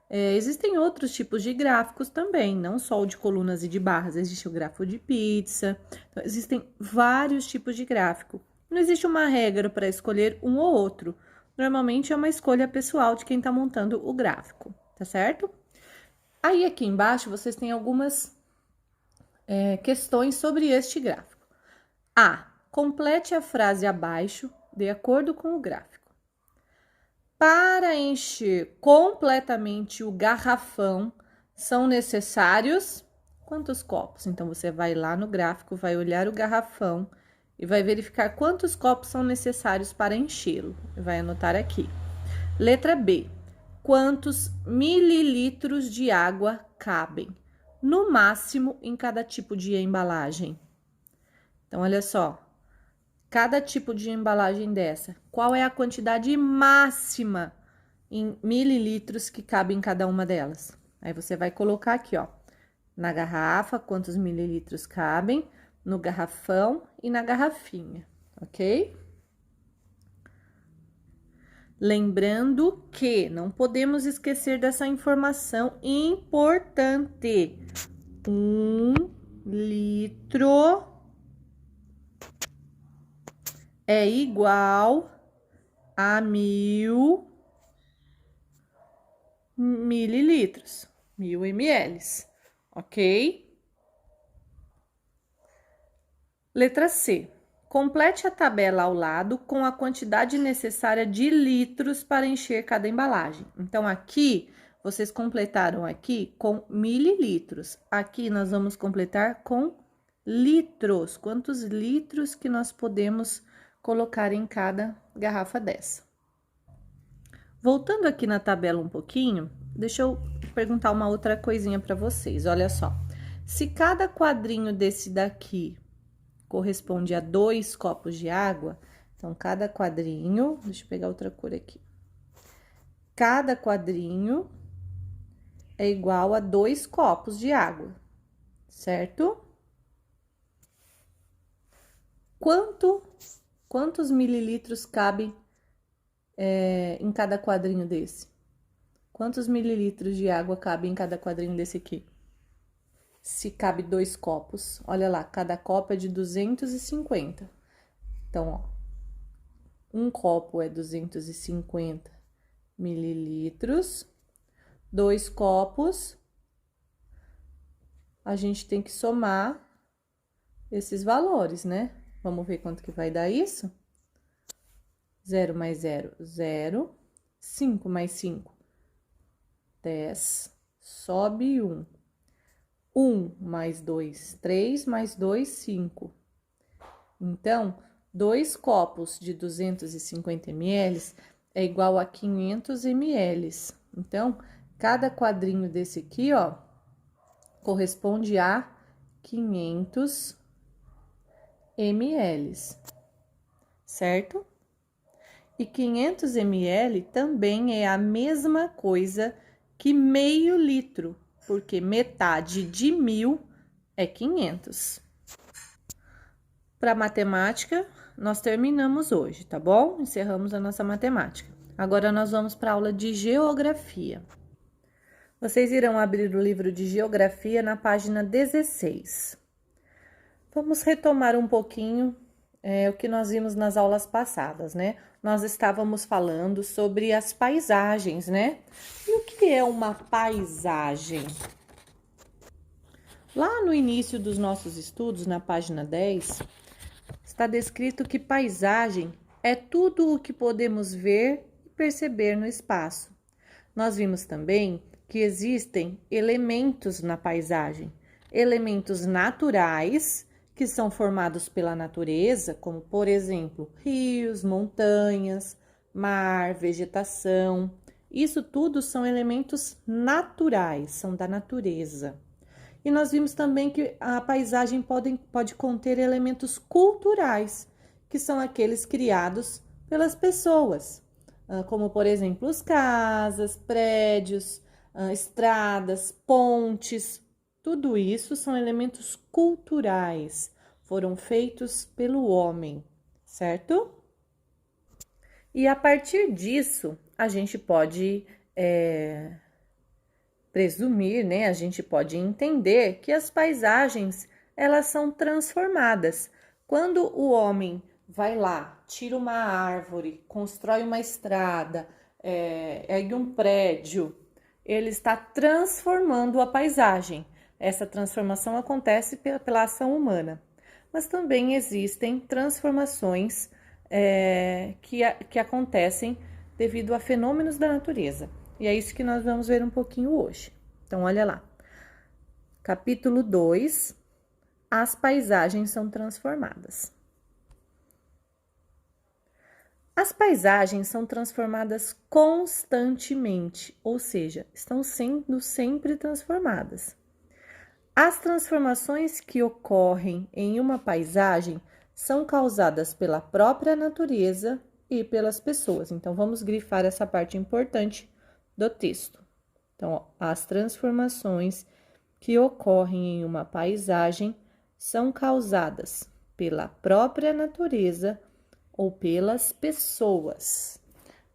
Existem outros tipos de gráficos também, não só o de colunas e de barras. Existe o gráfico de pizza, então, existem vários tipos de gráfico. Não existe uma regra para escolher um ou outro. Normalmente é uma escolha pessoal de quem está montando o gráfico, tá certo? Aí, aqui embaixo, vocês têm algumas questões sobre este gráfico. A. Complete a frase abaixo de acordo com o gráfico. Para encher completamente o garrafão, são necessários quantos copos? Então, você vai lá no gráfico, vai olhar o garrafão e vai verificar quantos copos são necessários para enchê-lo. Vai anotar aqui. Letra B. Quantos mililitros de água cabem, no máximo, em cada tipo de embalagem? Então, olha só. Cada tipo de embalagem dessa, qual é a quantidade máxima em mililitros que cabe em cada uma delas? Aí você vai colocar aqui, ó, na garrafa, quantos mililitros cabem, no garrafão e na garrafinha, ok? Lembrando que não podemos esquecer dessa informação importante. 1 litro é igual a 1000 mililitros, 1000 ml, ok? Letra C. Complete a tabela ao lado com a quantidade necessária de litros para encher cada embalagem. Então, aqui, vocês completaram aqui com mililitros. Aqui, nós vamos completar com litros. Quantos litros que nós podemos colocar em cada garrafa dessa. Voltando aqui na tabela um pouquinho, deixa eu perguntar uma outra coisinha para vocês. Olha só, se cada quadrinho desse daqui corresponde a 2 copos de água, então, cada quadrinho, deixa eu pegar outra cor aqui. Cada quadrinho é igual a 2 copos de água, certo? Quantos mililitros cabem em cada quadrinho desse? Quantos mililitros de água cabem em cada quadrinho desse aqui? Se cabe 2 copos, olha lá, cada copo é de 250. Então, ó, um copo é 250 mililitros, 2 copos, a gente tem que somar esses valores, né? Vamos ver quanto que vai dar isso? 0 mais 0, 0. 5 mais 5, 10. Sobe 1. 1 mais 2, 3 mais 2, 5. Então, 2 copos de 250 ml é igual a 500 ml. Então, cada quadrinho desse aqui, ó, corresponde a 500 ml, certo? E 500 ml também é a mesma coisa que meio litro, porque metade de 1000 é 500. Para matemática, nós terminamos hoje, tá bom? Encerramos a nossa matemática. Agora, nós vamos para a aula de geografia. Vocês irão abrir o livro de geografia na página 16. Vamos retomar um pouquinho o que nós vimos nas aulas passadas, né? Nós estávamos falando sobre as paisagens, né? E o que é uma paisagem? Lá no início dos nossos estudos, na página 10, está descrito que paisagem é tudo o que podemos ver e perceber no espaço. Nós vimos também que existem elementos na paisagem, elementos naturais que são formados pela natureza, como, por exemplo, rios, montanhas, mar, vegetação. Isso tudo são elementos naturais, são da natureza. E nós vimos também que a paisagem pode conter elementos culturais, que são aqueles criados pelas pessoas, como, por exemplo, as casas, prédios, estradas, pontes. Tudo isso são elementos culturais, foram feitos pelo homem, certo? E a partir disso, a gente pode presumir, né? A gente pode entender que as paisagens, elas são transformadas. Quando o homem vai lá, tira uma árvore, constrói uma estrada, ergue um prédio, ele está transformando a paisagem. Essa transformação acontece pela ação humana. Mas também existem transformações que acontecem devido a fenômenos da natureza. E é isso que nós vamos ver um pouquinho hoje. Então, olha lá. Capítulo 2, as paisagens são transformadas. As paisagens são transformadas constantemente, ou seja, estão sendo sempre transformadas. As transformações que ocorrem em uma paisagem são causadas pela própria natureza e pelas pessoas. Então, vamos grifar essa parte importante do texto. Então, ó, as transformações que ocorrem em uma paisagem são causadas pela própria natureza ou pelas pessoas.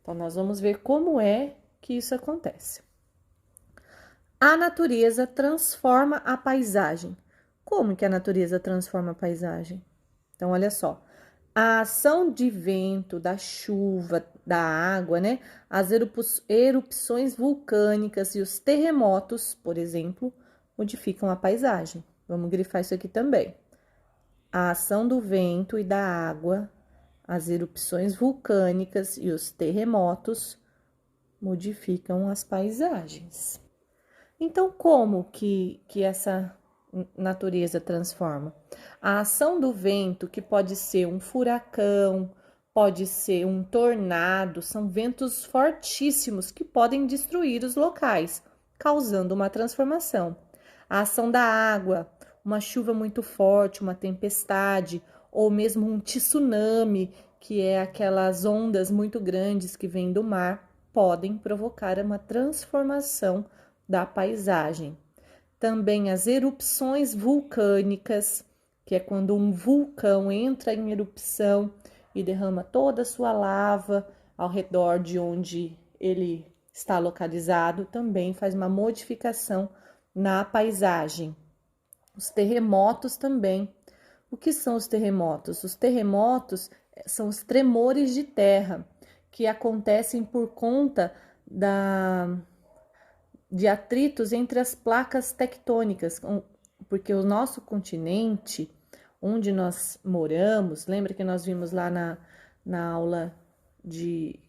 Então, nós vamos ver como é que isso acontece. A natureza transforma a paisagem. Como que a natureza transforma a paisagem? Então, olha só. A ação de vento, da chuva, da água, né? As erupções vulcânicas e os terremotos, por exemplo, modificam a paisagem. Vamos grifar isso aqui também. A ação do vento e da água, as erupções vulcânicas e os terremotos modificam as paisagens. Então, como que essa natureza transforma? A ação do vento, que pode ser um furacão, pode ser um tornado, são ventos fortíssimos que podem destruir os locais, causando uma transformação. A ação da água, uma chuva muito forte, uma tempestade, ou mesmo um tsunami, que é aquelas ondas muito grandes que vêm do mar, podem provocar uma transformação da paisagem. Também as erupções vulcânicas, que é quando um vulcão entra em erupção e derrama toda a sua lava ao redor de onde ele está localizado, também faz uma modificação na paisagem. Os terremotos também. O que são os terremotos? Os terremotos são os tremores de terra que acontecem por conta de atritos entre as placas tectônicas, porque o nosso continente, onde nós moramos, lembra que nós vimos lá na aula de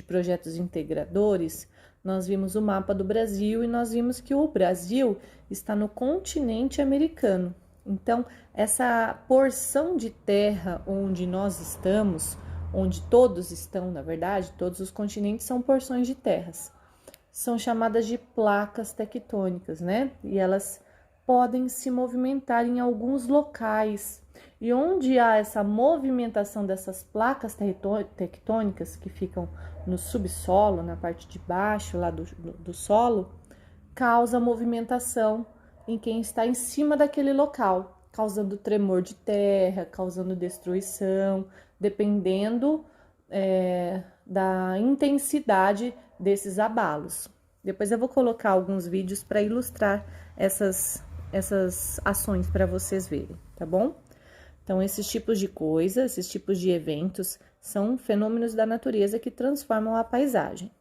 projetos integradores, nós vimos o mapa do Brasil e nós vimos que o Brasil está no continente americano. Então, essa porção de terra onde nós estamos, onde todos estão, na verdade, todos os continentes são porções de terras, são chamadas de placas tectônicas, né? E elas podem se movimentar em alguns locais. E onde há essa movimentação dessas placas tectônicas que ficam no subsolo, na parte de baixo lá do solo, causa movimentação em quem está em cima daquele local, causando tremor de terra, causando destruição, dependendo da intensidade desses abalos. Depois eu vou colocar alguns vídeos para ilustrar essas ações para vocês verem, tá bom? Então, esses tipos de coisas, esses tipos de eventos são fenômenos da natureza que transformam a paisagem.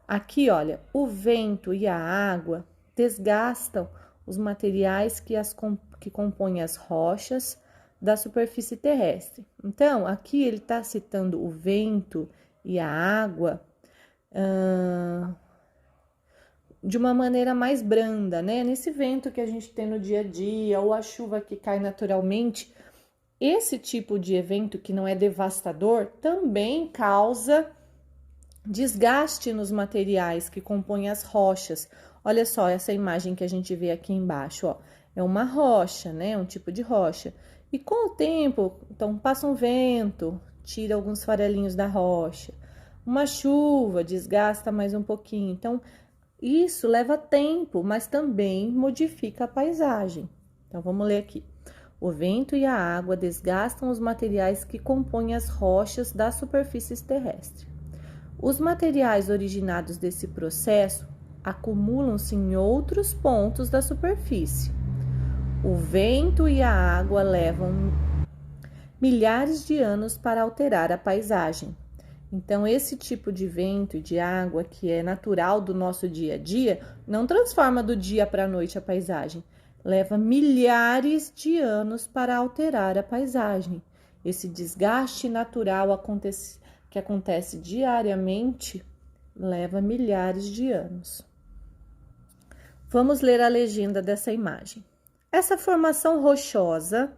Aqui, olha, o vento e a água desgastam os materiais que compõem as rochas da superfície terrestre. Então, aqui ele está citando o vento e a água de uma maneira mais branda, né? Nesse vento que a gente tem no dia a dia, ou a chuva que cai naturalmente, esse tipo de evento que não é devastador também causa desgaste nos materiais que compõem as rochas. Olha só essa imagem que a gente vê aqui embaixo, ó. É uma rocha, né? Um tipo de rocha. E com o tempo, então passa um vento, tira alguns farelinhos da rocha, uma chuva desgasta mais um pouquinho. Então, isso leva tempo, mas também modifica a paisagem. Então, vamos ler aqui. O vento e a água desgastam os materiais que compõem as rochas das superfícies terrestres. Os materiais originados desse processo acumulam-se em outros pontos da superfície. O vento e a água levam milhares de anos para alterar a paisagem. Então, esse tipo de vento e de água que é natural do nosso dia a dia, não transforma do dia para a noite a paisagem. Leva milhares de anos para alterar a paisagem. Esse desgaste natural que acontece diariamente leva milhares de anos. Vamos ler a legenda dessa imagem. Essa formação rochosa,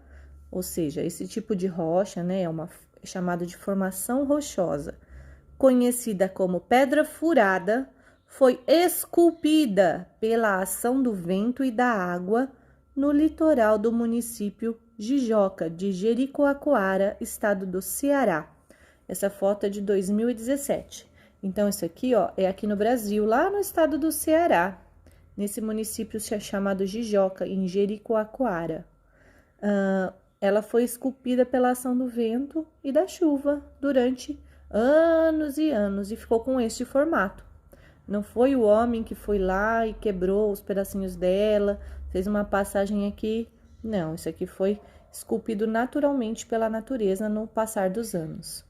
ou seja, esse tipo de rocha, né, é chamado de formação rochosa, conhecida como pedra furada, foi esculpida pela ação do vento e da água no litoral do município Jijoca, de Jericoacoara, estado do Ceará. Essa foto é de 2017. Então, isso aqui, ó, é aqui no Brasil, lá no estado do Ceará, nesse município chamado Jijoca, em Jericoacoara. Ela foi esculpida pela ação do vento e da chuva durante anos e anos e ficou com este formato. Não foi o homem que foi lá e quebrou os pedacinhos dela, fez uma passagem aqui. Não, isso aqui foi esculpido naturalmente pela natureza no passar dos anos.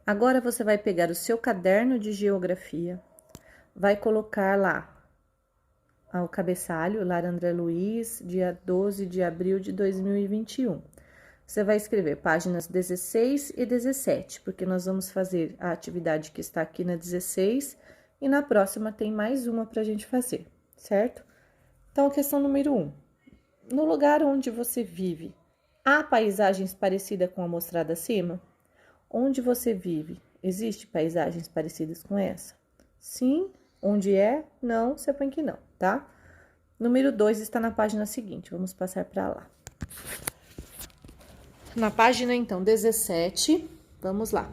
Agora você vai pegar o seu caderno de geografia, vai colocar lá o cabeçalho, Lara André Luiz, dia 12 de abril de 2021. Você vai escrever páginas 16 e 17, porque nós vamos fazer a atividade que está aqui na 16 e na próxima tem mais uma para a gente fazer, certo? Então, questão número 1. No lugar onde você vive, há paisagens parecidas com a mostrada acima? Onde você vive, existe paisagens parecidas com essa? Sim. Onde é? Não, você põe que não, tá? Número 2 está na página seguinte, vamos passar para lá. Na página, então, 17, vamos lá.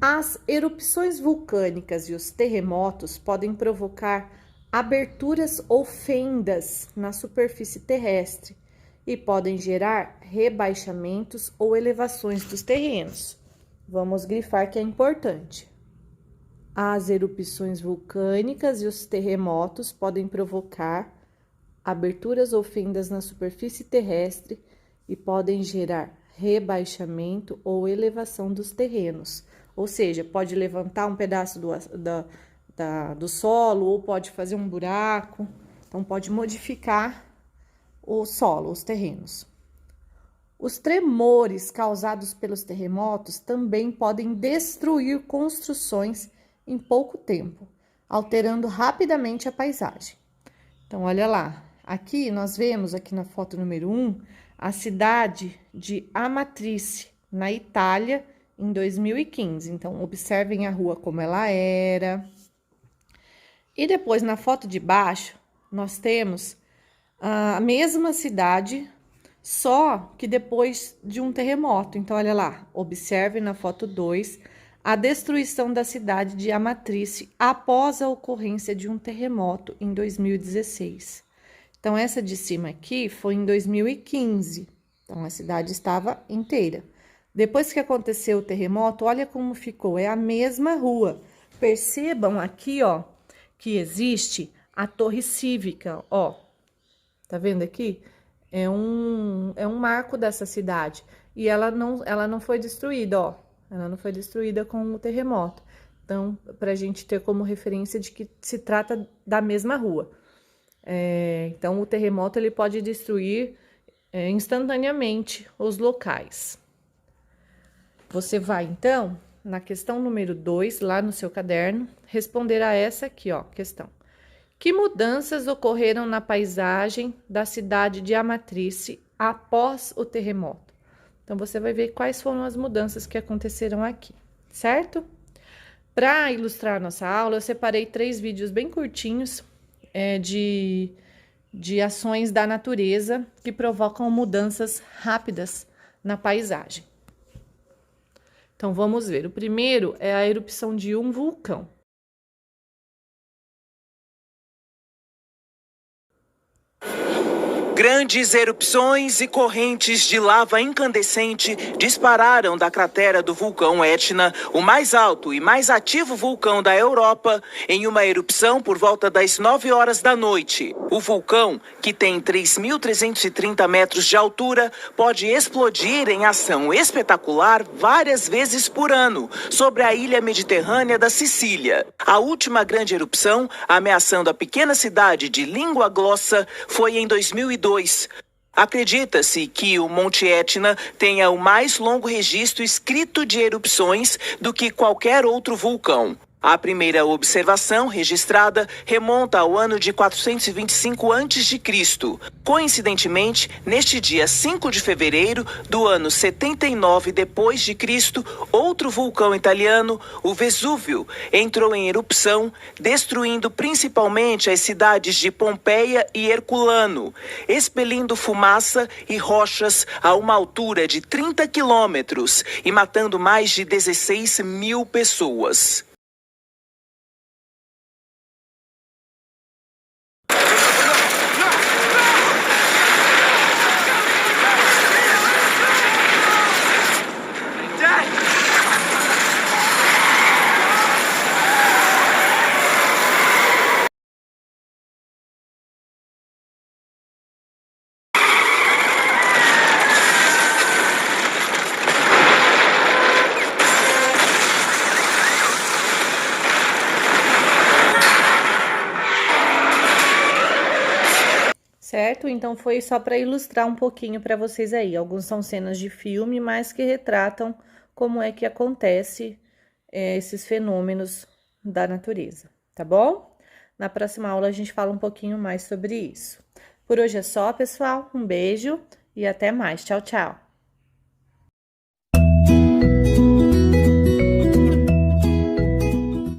As erupções vulcânicas e os terremotos podem provocar aberturas ou fendas na superfície terrestre e podem gerar rebaixamentos ou elevações dos terrenos. Vamos grifar que é importante. As erupções vulcânicas e os terremotos podem provocar aberturas ou fendas na superfície terrestre e podem gerar rebaixamento ou elevação dos terrenos. Ou seja, pode levantar um pedaço do solo ou pode fazer um buraco. Então, pode modificar o solo, os terrenos. Os tremores causados pelos terremotos também podem destruir construções em pouco tempo, alterando rapidamente a paisagem. Então, olha lá, aqui nós vemos, aqui na foto número 1, a cidade de Amatrice, na Itália, em 2015. Então, observem a rua como ela era. E depois, na foto de baixo, nós temos a mesma cidade, só que depois de um terremoto. Então, olha lá, observem na foto 2, a destruição da cidade de Amatrice após a ocorrência de um terremoto em 2016. Então, essa de cima aqui foi em 2015. Então, a cidade estava inteira. Depois que aconteceu o terremoto, olha como ficou. É a mesma rua. Percebam aqui, ó, que existe a torre cívica, ó. Tá vendo aqui? É um marco dessa cidade. E ela não foi destruída, ó. Ela não foi destruída com o terremoto. Então, para a gente ter como referência de que se trata da mesma rua. Então, o terremoto ele pode destruir instantaneamente os locais. Você vai, então, na questão número 2, lá no seu caderno, responder a essa aqui, ó, questão. Que mudanças ocorreram na paisagem da cidade de Amatrice após o terremoto? Então, você vai ver quais foram as mudanças que aconteceram aqui, certo? Para ilustrar a nossa aula, eu separei 3 vídeos bem curtinhos de de ações da natureza que provocam mudanças rápidas na paisagem. Então, vamos ver. O primeiro é a erupção de um vulcão. Grandes erupções e correntes de lava incandescente dispararam da cratera do vulcão Etna, o mais alto e mais ativo vulcão da Europa, em uma erupção por volta das 9 horas da noite. O vulcão, que tem 3.330 metros de altura, pode explodir em ação espetacular várias vezes por ano sobre a ilha mediterrânea da Sicília. A última grande erupção, ameaçando a pequena cidade de Língua Glossa, foi em 2002. Acredita-se que o Monte Etna tenha o mais longo registro escrito de erupções do que qualquer outro vulcão. A primeira observação registrada remonta ao ano de 425 a.C. Coincidentemente, neste dia 5 de fevereiro do ano 79 depois de Cristo, outro vulcão italiano, o Vesúvio, entrou em erupção, destruindo principalmente as cidades de Pompeia e Herculano, expelindo fumaça e rochas a uma altura de 30 quilômetros e matando mais de 16 mil pessoas. Certo? Então, foi só para ilustrar um pouquinho para vocês aí. Alguns são cenas de filme, mas que retratam como é que acontece esses fenômenos da natureza, tá bom? Na próxima aula a gente fala um pouquinho mais sobre isso. Por hoje é só, pessoal. Um beijo e até mais. Tchau, tchau!